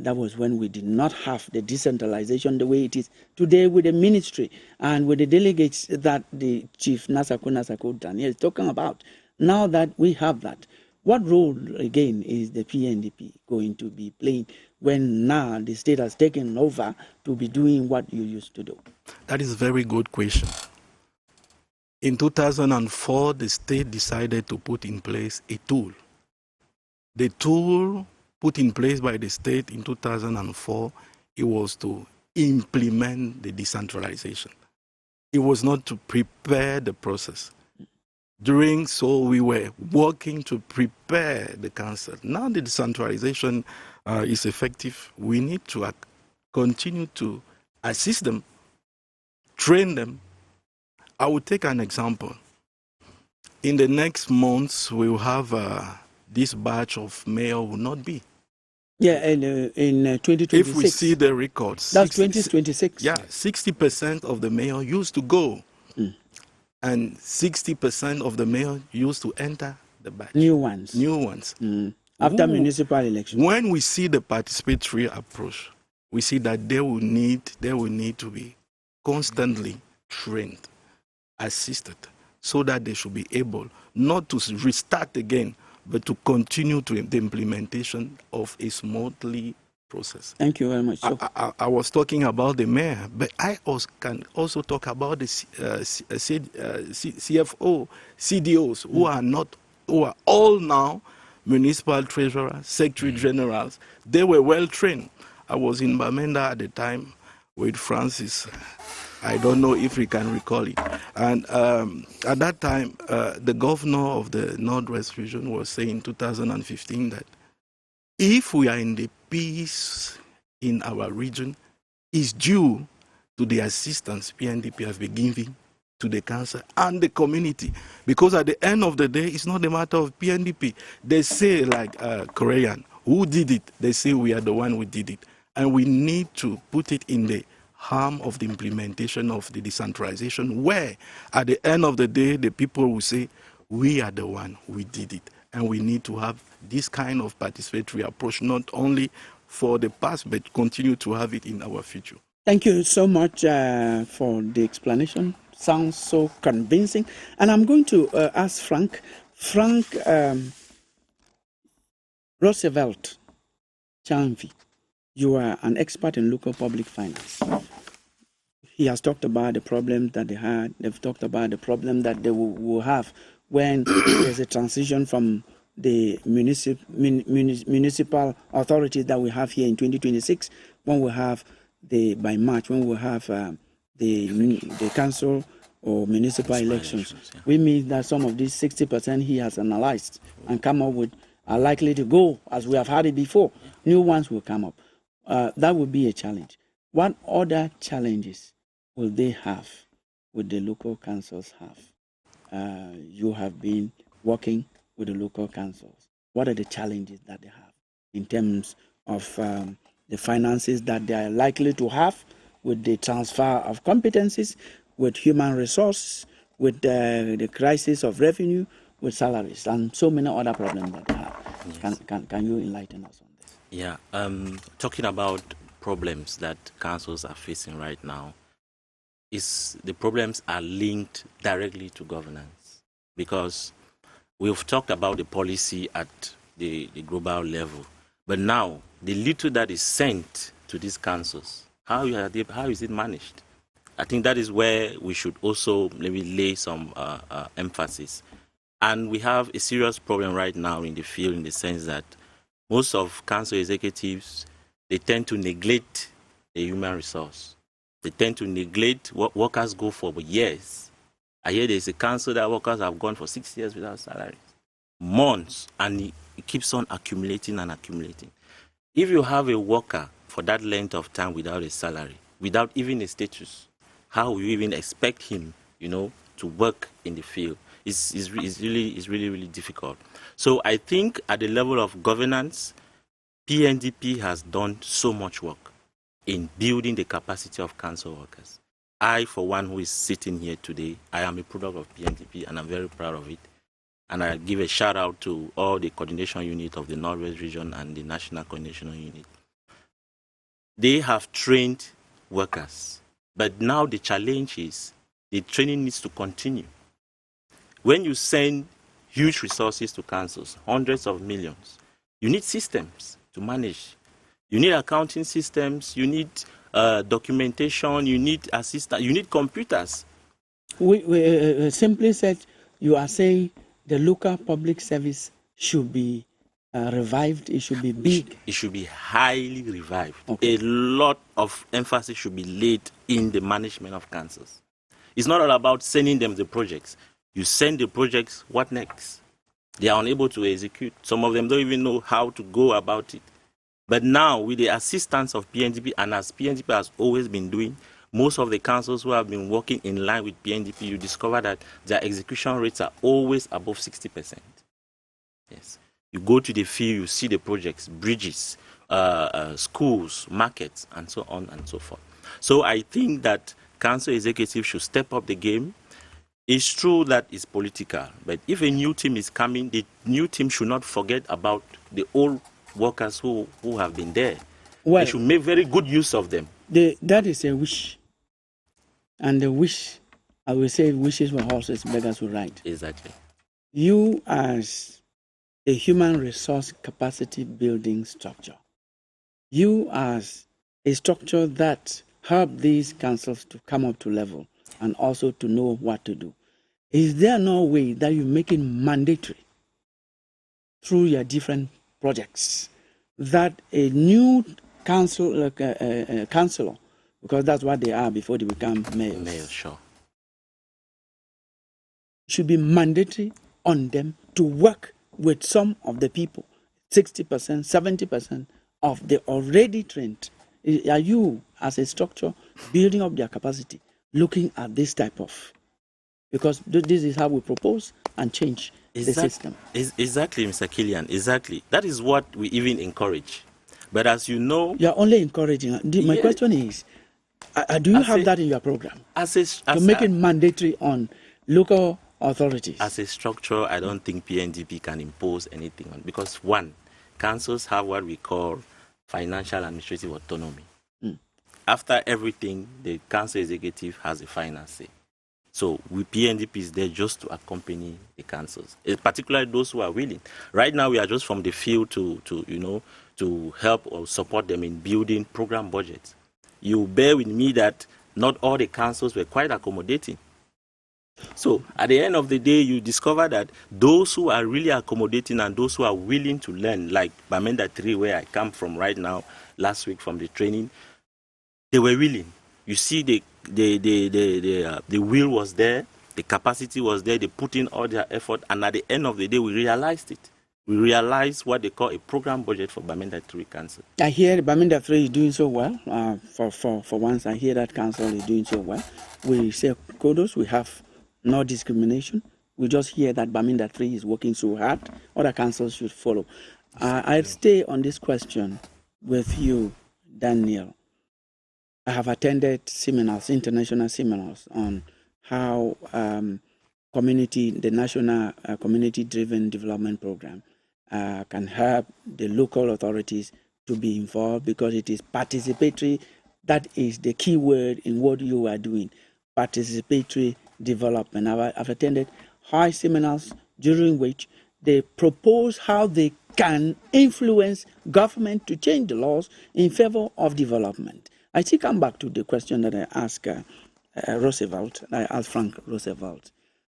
That was when we did not have the decentralization the way it is today with the ministry and with the delegates that the Chief Nasako Daniel is talking about. Now that we have that, what role, again, is the PNDP going to be playing when now the state has taken over to be doing what you used to do? That is a very good question. In 2004, the state decided to put in place a tool. The tool put in place by the state in 2004, it was to implement the decentralization. It was not to prepare the process. So we were working to prepare the council. Now the decentralization is effective. We need to continue to assist them, train them. I will take an example. In the next months, we will have this batch of mayor will not be. Yeah, and in 2026. If we see the records. That's 2026. Yeah, 60% of the mayor used to go. And 60% of the mayor used to enter the batch. New ones. After municipal elections. When we see the participatory approach, we see that they will need to be constantly trained, assisted, so that they should be able not to restart again, but to continue to the implementation of a smoothly process. Thank you very much. So, I was talking about the mayor, but I also can also talk about the CFO, CDOs, who are all now municipal treasurers, secretary generals. They were well trained. I was in Bamenda at the time with Francis. I don't know if we can recall it. And at that time, the governor of the Northwest region was saying in 2015 that if we are in the peace in our region, is due to the assistance PNDP has been giving to the council and the community. Because at the end of the day, it's not a matter of PNDP. They say, like Korean, who did it? They say we are the one who did it. And we need to put it in the harm of the implementation of the decentralization, where at the end of the day, the people will say, we are the one, we did it. And we need to have this kind of participatory approach, not only for the past, but continue to have it in our future. thank you so much for the explanation. Sounds so convincing. And I'm going to ask Frank. Frank Roosevelt Chanvi, you are an expert in local public finance. He has talked about the problems that they had. They've talked about the problem that they will have when there's a transition from the municipal authorities that we have here in 2026, when we have by March, when we have the council or municipal elections. Yeah. We mean that some of these 60% he has analyzed and come up with are likely to go as we have had it before. New ones will come up. That would be a challenge. What other challenges will they have, will the local councils have? You have been working with the local councils. What are the challenges that they have in terms of the finances that they are likely to have, with the transfer of competencies, with human resources, with the crisis of revenue, with salaries, and so many other problems that they have? Yes. Can you enlighten us on this? Yeah, talking about problems that councils are facing right now, is the problems are linked directly to governance, because we've talked about the policy at the global level, but now the little that is sent to these councils, how is it managed? I think that is where we should also maybe lay some emphasis. And we have a serious problem right now in the field, in the sense that most of council executives, they tend to neglect the human resource. They tend to neglect what workers go for years. I hear there's a council that workers have gone for 6 years without salary, months, and it keeps on accumulating and accumulating. If you have a worker for that length of time without a salary, without even a status, how will you even expect him, to work in the field? It's really difficult. So I think at the level of governance, PNDP has done so much work in building the capacity of council workers. I, for one, who is sitting here today, I am a product of PNDP, and I'm very proud of it. And I give a shout out to all the coordination unit of the Northwest region and the National Coordination Unit. They have trained workers, but now the challenge is the training needs to continue. When you send huge resources to councils, hundreds of millions, you need systems to manage. You need accounting systems, you need documentation, you need assistance, you need computers. We simply said, you are saying the local public service should be revived, it should be big. It should be highly revived. Okay. A lot of emphasis should be laid in the management of councils. It's not all about sending them the projects. You send the projects, what next? They are unable to execute. Some of them don't even know how to go about it. But now, with the assistance of PNDP, and as PNDP has always been doing, most of the councils who have been working in line with PNDP, you discover that their execution rates are always above 60%. Yes. You go to the field, you see the projects, bridges, schools, markets, and so on and so forth. So I think that council executives should step up the game. It's true that it's political, but if a new team is coming, the new team should not forget about the old workers who have been there. Well, they should make very good use of them. That is a wish. And the wish I will say wishes for horses, beggars will ride. Exactly. You as a human resource capacity building structure, you as a structure that help these councils to come up to level and also to know what to do. Is there no way that you make it mandatory through your different projects that a new council, like a councillor, because that's what they are before they become mayors, Mayor, sure. should be mandatory on them to work with some of the people, 60%, 70% of the already trained? Are you, as a structure, building up their capacity, looking at this type of? Because this is how we propose and change the system. Exactly, Mr. Killian. Exactly. That is what we even encourage. But as you know, You are only encouraging. My question is, do you have that in your program to make it mandatory on local authorities? As a structure, I don't think PNDP can impose anything on, because one, councils have what we call financial administrative autonomy. After everything, the council executive has a final say. So PNDP is there just to accompany the councils, particularly those who are willing. Right now, we are just from the field to help or support them in building program budgets. You bear with me that not all the councils were quite accommodating. So at the end of the day, you discover that those who are really accommodating and those who are willing to learn, like Bamenda 3, where I come from right now, last week from the training, they were willing. You see, the will was there, the capacity was there, they put in all their effort, and at the end of the day, we realized it. We realized what they call a program budget for Bamenda 3 Council. I hear Bamenda 3 is doing so well. For once, I hear that council is doing so well. We say kudos, we have no discrimination. We just hear that Bamenda 3 is working so hard. Other councils should follow. I'll stay on this question with you, Daniel. I have attended seminars, international seminars, on how the national community-driven development program can help the local authorities to be involved, because it is participatory. That is the key word in what you are doing, participatory development. I've attended high seminars during which they propose how they can influence government to change the laws in favor of development. I still come back to the question that I asked Roosevelt. I asked Frank Roosevelt.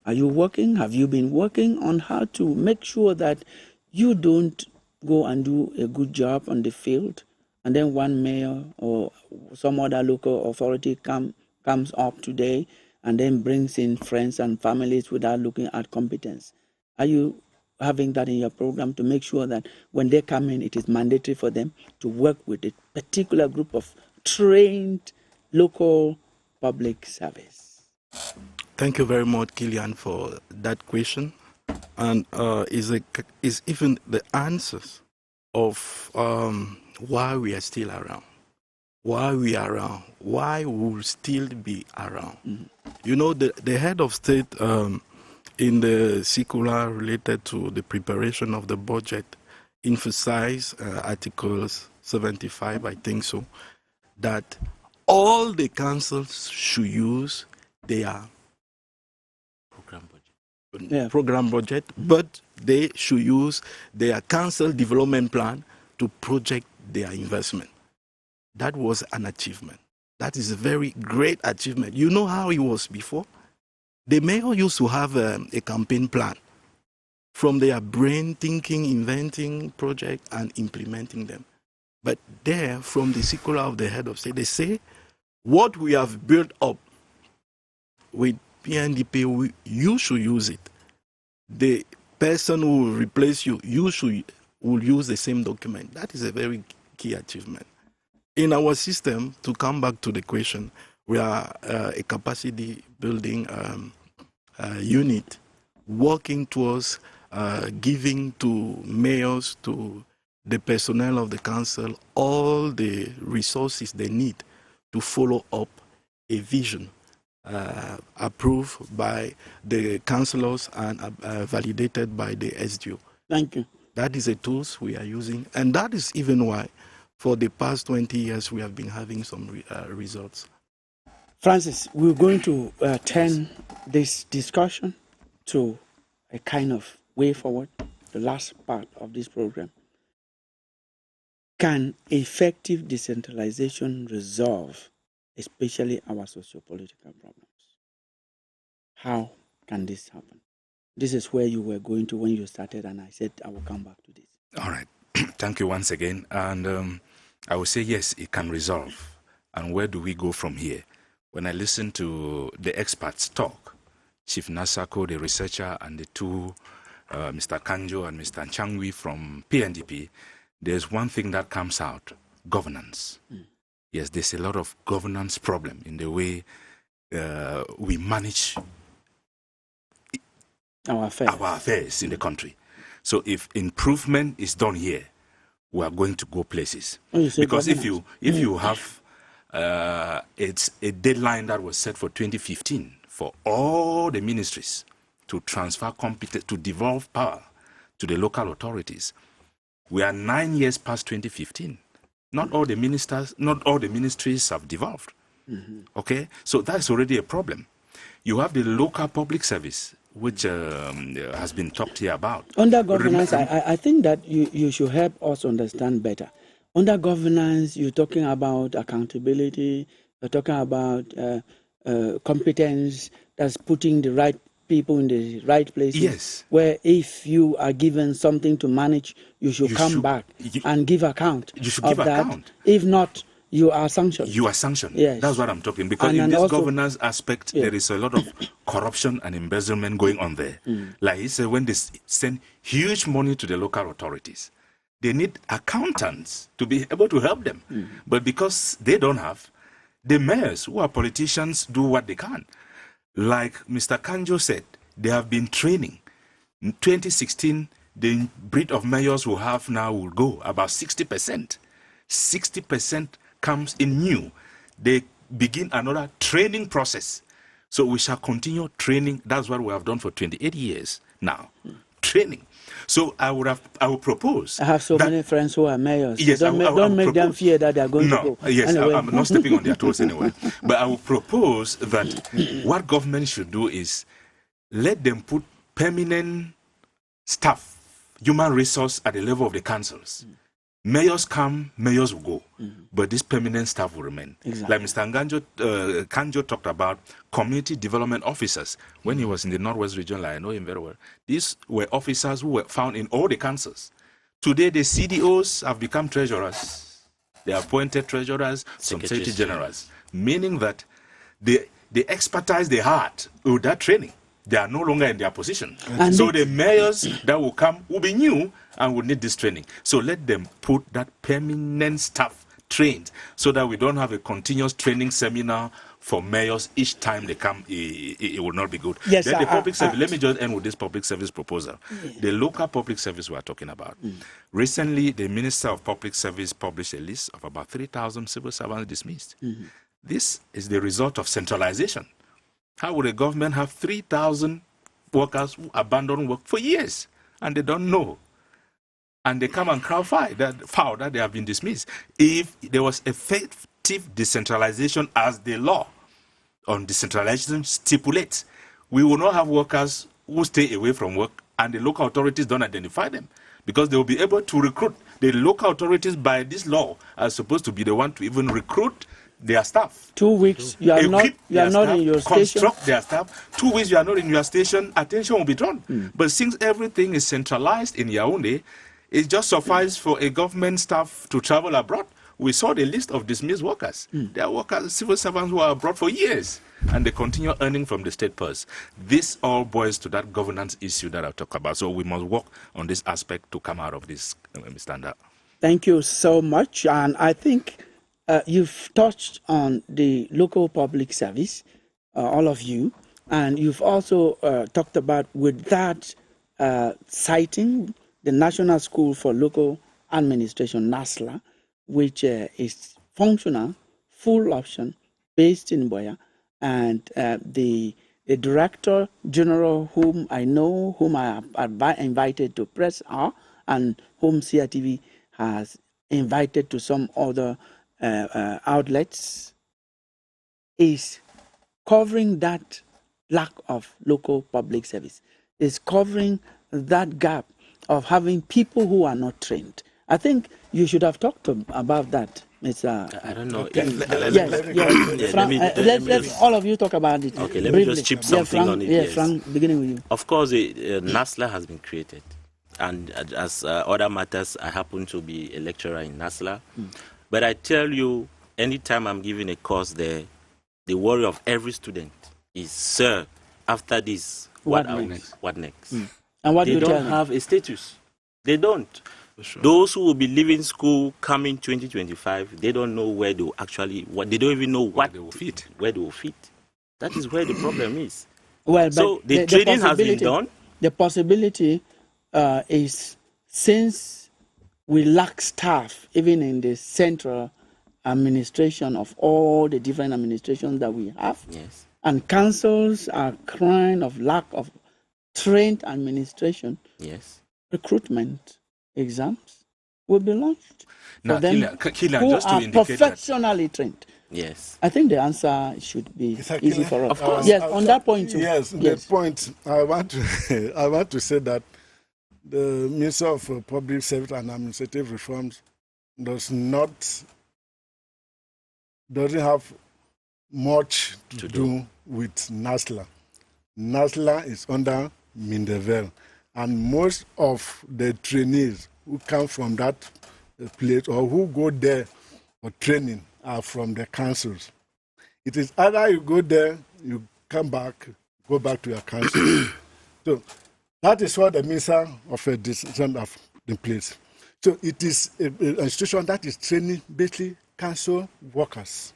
Are you working? Have you been working on how to make sure that you don't go and do a good job on the field, and then one mayor or some other local authority comes up today and then brings in friends and families without looking at competence? Are you having that in your program to make sure that when they come in, it is mandatory for them to work with a particular group of trained local public service? Thank you very much, Killian, for that question. And is even the answers of why we are still around, why we are around, why we will still be around. Mm-hmm. You know, the head of state in the circular related to the preparation of the budget emphasized Articles 75, I think so, that all the councils should use their program budget, but they should use their council development plan to project their investment. That was an achievement. That is a very great achievement. You know how it was before? The mayor used to have a campaign plan from their brain thinking, inventing projects and implementing them. But there, from the circular of the head of state, they say, what we have built up with PNDP, you should use it. The person who will replace you, will use the same document. That is a very key achievement. In our system, to come back to the question, we are a capacity building unit working towards giving to mayors, to the personnel of the council, all the resources they need to follow up a vision approved by the councillors and validated by the SDO. Thank you. That is the tools we are using, and that is even why for the past 20 years we have been having some results. Francis, we're going to turn this discussion to a kind of way forward, the last part of this program. Can effective decentralization resolve especially our socio-political problems? How can this happen? This is where you were going to when you started, and I said I will come back to this. All right. Thank you once again. And I would say, yes, it can resolve. And where do we go from here? When I listen to the experts talk, Chief Nasako, the researcher, and the two, Mr. Kanjo and Mr. Changwi from PNDP, there's one thing that comes out, governance. Yes, there's a lot of governance problem in the way we manage Our affairs in the country. So if improvement is done here, we are going to go places. Because if you have it's a deadline that was set for 2015 for all the ministries to transfer competence, to devolve power to the local authorities. We are 9 years past 2015. Not all the ministries have devolved. Okay, so that's already a problem. You have the local public service, which has been talked here about. Under governance, I think that you should help us understand better. Under governance, you're talking about accountability, you're talking about competence, that's putting the right people in the right places. Yes. Where if you are given something to manage, you should come back and give account. You should give account. If not, you are sanctioned. You are sanctioned. Yes. That's what I'm talking. Because in this governance aspect, there is a lot of corruption and embezzlement going on there. Like he said, when they send huge money to the local authorities, they need accountants to be able to help them. But because they don't have, the mayors, who are politicians, do what they can. Like Mr. Kanjo said, they have been training. In 2016, the breed of mayors we have now will go about 60%. 60% comes in new. They begin another training process. So we shall continue training. That's what we have done for 28 years now. Training. So I would propose. I have so many friends who are mayors. Yes, don't make them fear that they are going to go. Yes, anyway. I'm not stepping on their toes anyway. But I would propose that what government should do is let them put permanent staff, human resource at the level of the councils. Mayors come, mayors will go, but this permanent staff will remain. Exactly. Like Mr. Kanjo talked about community development officers. When he was in the Northwest region, like I know him very well, these were officers who were found in all the councils. Today, the CDOs have become treasurers. They are appointed treasurers, some secretary generals, meaning that the expertise they had with that training, they are no longer in their position. And so the mayors that will come will be new and will need this training. So let them put that permanent staff trained so that we don't have a continuous training seminar for mayors each time they come. It will not be good. Yes, then the public service, let me just end with this public service proposal. The local public service we are talking about. Recently, the Minister of Public Service published a list of about 3,000 civil servants dismissed. This is the result of centralization. How would a government have 3,000 workers who abandon work for years and they don't know? And they come and crowdfile that they have been dismissed. If there was effective decentralization as the law on decentralization stipulates, we will not have workers who stay away from work and the local authorities don't identify them because they will be able to recruit. The local authorities by this law are supposed to be the one to even recruit their staff. 2 weeks, you are not in your station. Construct their staff. 2 weeks, you are not in your station, attention will be drawn. But since everything is centralized in Yaoundé, it just suffices for a government staff to travel abroad. We saw the list of dismissed workers. There are workers, civil servants who are abroad for years, and they continue earning from the state purse. This all boils to that governance issue that I talk about. So we must work on this aspect to come out of this standard. Thank you so much. And I think you've touched on the local public service, all of you, and you've also talked about with that citing the National School for Local Administration, NASLA, which is functional, full option, based in Boya, and the Director General whom I know, whom I have invited to Press R, and whom CRTV has invited to some other outlets, is covering that lack of local public service, is covering that gap of having people who are not trained. I think you should have talked about that, Mr. I don't know. Yes, Yeah, Frank, let's all of you talk about it. Okay, let briefly. me just chip something Frank, on it. Yeah, Yes. Frank, beginning with you. Of course, NASLA has been created. And as other matters, I happen to be a lecturer in NASLA. But I tell you, anytime I'm giving a course there, the worry of every student is, sir, after this, what next? What next? And what they do you don't tell them? have a status. They don't. Sure. Those who will be leaving school coming 2025, they don't know where they will actually, they don't even know where they will fit. That is where the problem is. Well, so the training has been done. The possibility is, since we lack staff, even in the central administration of all the different administrations that we have, yes, and councils are crying of lack of trained administration, yes, recruitment exams will be launched now, for them Kilian, who just to are indicate professionally trained. Yes. I think the answer should be easy for us. Of course. Yes, on that point too. Yes, the point I want to I want to say that the Minister of Public Service and Administrative Reforms doesn't have much to do with NASLA. NASLA is under Mindevel, and most of the trainees who come from that place or who go there for training are from the councils. It is either you go there, you come back, go back to your council. So that is what the Minister of Education have in place. So it is an institution that is training basically council workers.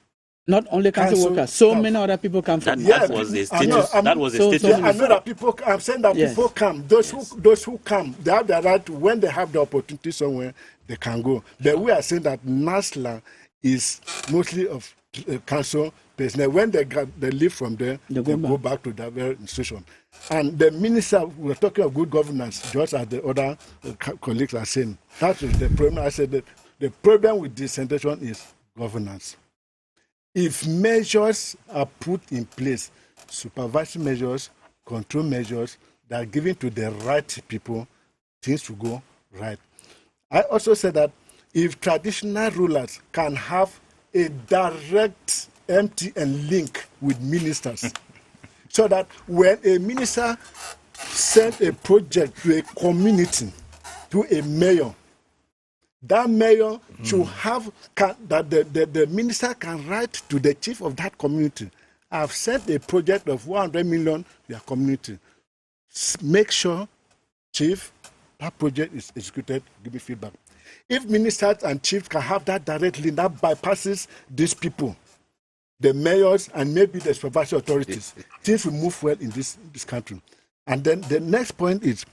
Not only council workers, so many other people come from. That was the status. That was the status. Yeah, I know that people. I'm saying that people come. Those who come, they have the right to, when they have the opportunity somewhere, they can go. But we are saying that NASLA is mostly of council personnel. When they leave from there, they go back to that very institution. And the minister, we're talking of good governance, just as the other colleagues are saying. That is the problem. I said that the problem with decentralization is governance. If measures are put in place, supervisory measures, control measures that are given to the right people, things will go right. I also said that if traditional rulers can have a direct MTN link with ministers, so that when a minister sends a project to a community, to a mayor, that mayor should have, that the minister can write to the chief of that community. I've sent a project of 100 million to your community. Make sure, chief, that project is executed, give me feedback. If ministers and chiefs can have that direct link, that bypasses these people, the mayors and maybe the supervisory authorities, things will move well in this country. And then the next point is,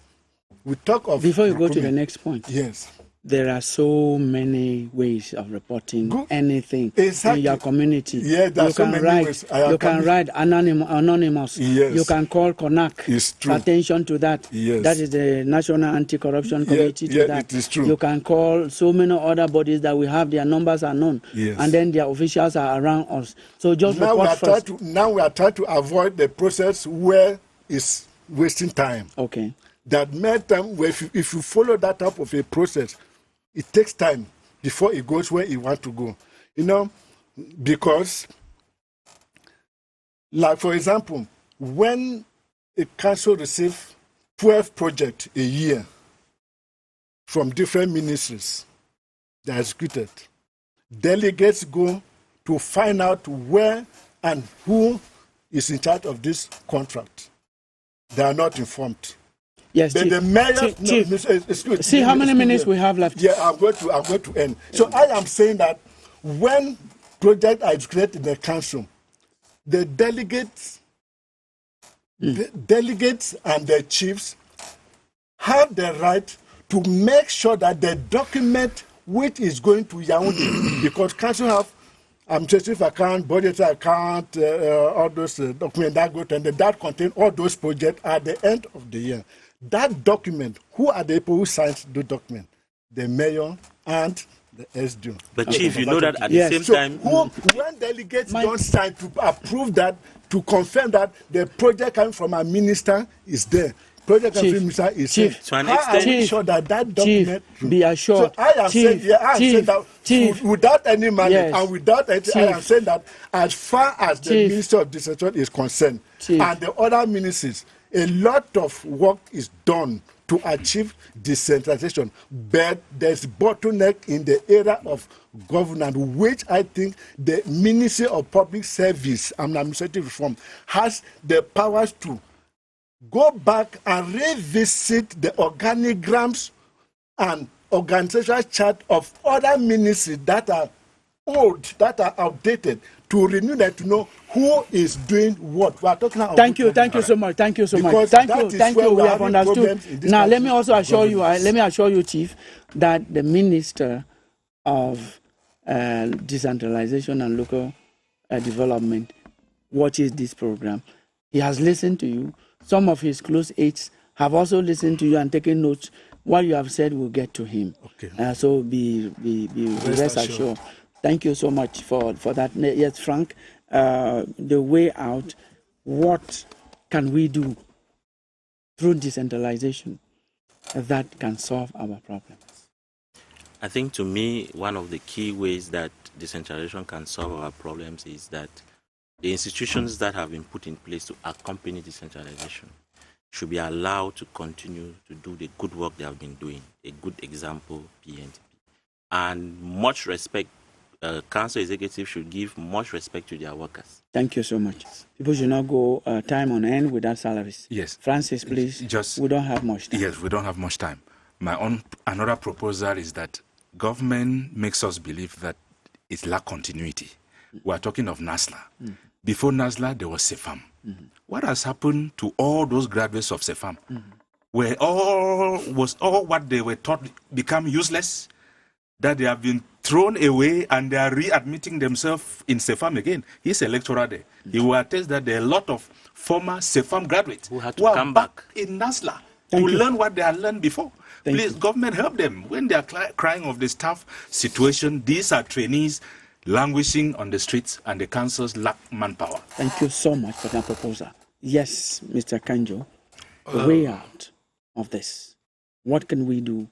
we talk of... Before you go to the next point. Yes. There are so many ways of reporting anything in your community. Yeah, there are so many ways. You can write anonymous. Yes. You can call CONAC. Attention to that. Yes. That is the National Anti-Corruption Committee to that. It is true. You can call so many other bodies that we have, their numbers are known. Yes. And then their officials are around us. So just report first. Now we are trying to avoid the process where it's wasting time. Okay. That many times, if you follow that type of a process, it takes time before it goes where it wants to go. You know, because, like for example, when a council receives 12 projects a year from different ministries, they are executed. Delegates go to find out where and who is in charge of this contract. They are not informed. Yes, but the mayor, see how many minutes we have left. Yeah, I'm going to end. So I am saying that when projects are created in the council, the delegates and the chiefs have the right to make sure that the document which is going to Yaoundé, because council have administrative account, budget account, all those documents that go to, and that contain all those projects at the end of the year. That document, who are the people who signed the document? The mayor and the SDO. But Chief, you know that at the same time... when delegates don't sign to approve that, to confirm that the project coming from a minister is there. Project coming from minister is Chief, there. To an How are we extent- sure that that Chief, document? be assured. So I am saying, Chief, yeah, I am saying that Chief, without any money yes, and without anything, I am Chief, saying that as far as the Chief, Minister of Decentralization is concerned, Chief, and the other ministries, a lot of work is done to achieve decentralization, but there's bottleneck in the area of governance, which I think the Ministry of Public Service and Administrative Reform has the powers to go back and revisit the organigrams and organizational chart of other ministries that are old, that are outdated, to renew them, to know who is doing what. We are talking about. Thank you so much. Thank you so much. Because Thank that you, is thank where you. we We are have having understood. problems in this Now, let country me also assure you. governance. Let me assure you, Chief, that the Minister of Decentralization and Local Development watches this program. He has listened to you. Some of his close aides have also listened to you and taken notes. What you have said will get to him. Okay. So be rest assured. Thank you so much for that. Yes, Frank, the way out, what can we do through decentralization that can solve our problems? I think to me, one of the key ways that decentralization can solve our problems is that the institutions that have been put in place to accompany decentralization should be allowed to continue to do the good work they have been doing. A good example, PNDP. And much respect, council executive should give much respect to their workers. Thank you so much. People should not go time on end without salaries. Yes. Francis, please. We don't have much time. Yes, we don't have much time. Another proposal is that government makes us believe that it lacks continuity. We are talking of NASLA. Before NASLA, there was CEFAM. What has happened to all those graduates of CEFAM? Were all what they were taught become useless? That they have been thrown away and they are readmitting themselves in CEFAM again. He's a lecturer there. He will attest that there are a lot of former CEFAM graduates who had to come back in NASLA Thank to you. learn what they had learned before. Please, government, help them. When they are crying of the staff situation, these are trainees languishing on the streets and the councils lack manpower. Thank you so much for that proposal. Yes, Mr. Kanjo, the way out of this. What can we do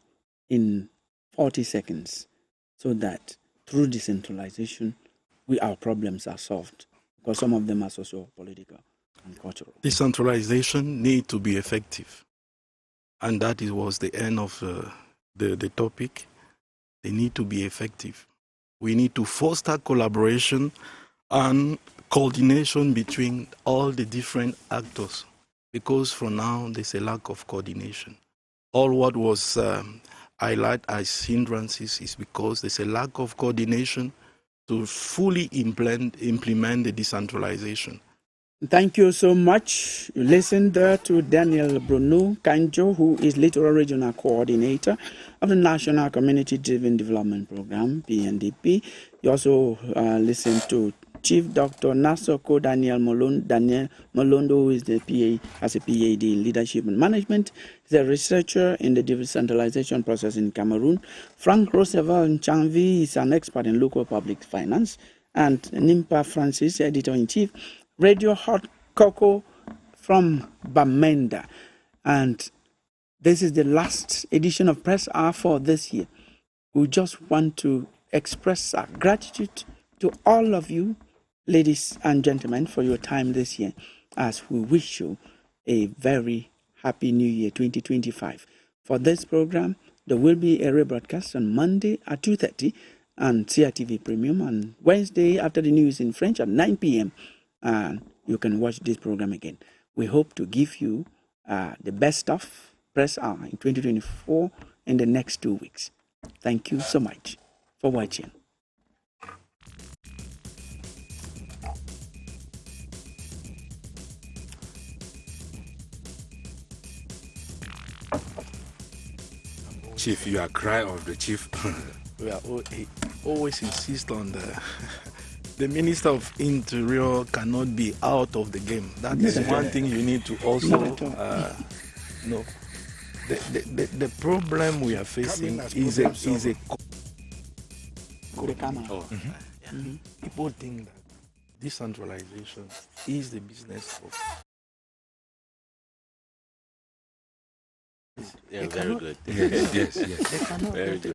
in 40 seconds so that through decentralization, our problems are solved? Because some of them are socio-political and cultural. Decentralization need to be effective. And that was the end of the topic. They need to be effective. We need to foster collaboration and coordination between all the different actors, because for now there's a lack of coordination. All what was highlighted as hindrances is because there's a lack of coordination to fully implement the decentralization. Thank you so much. You listened to Daniel Bruno Kanjo, who is Littoral Regional Coordinator of the National Community Driven Development Program, PNDP. You also listened to Chief Dr. Nasoko Daniel Molondo, who is has a PhD in Leadership and Management. He's a researcher in the decentralization process in Cameroon. Frank Roosevelt Nchanvi is an expert in local public finance. And Nimpa Francis, Editor-in-Chief, Radio Hot Cocoa from Bamenda. And this is the last edition of Press Hour for this year. We just want to express our gratitude to all of you, ladies and gentlemen, for your time this year, as we wish you a very happy New Year 2025. For this program, there will be a rebroadcast on Monday at 2:30 and CRTV Premium, on Wednesday after the news in French at 9 p.m. And you can watch this program again. We hope to give you the best of Press Hour in 2024 in the next 2 weeks. Thank you so much for watching. Chief, you are cry of the chief. We are always insist on the Minister of Interior cannot be out of the game. That is one thing you need to also know. The problem we are facing is a The camera. People think that decentralization is the business of. Yeah, very good. Yes, yes, yes. They cannot. Very good.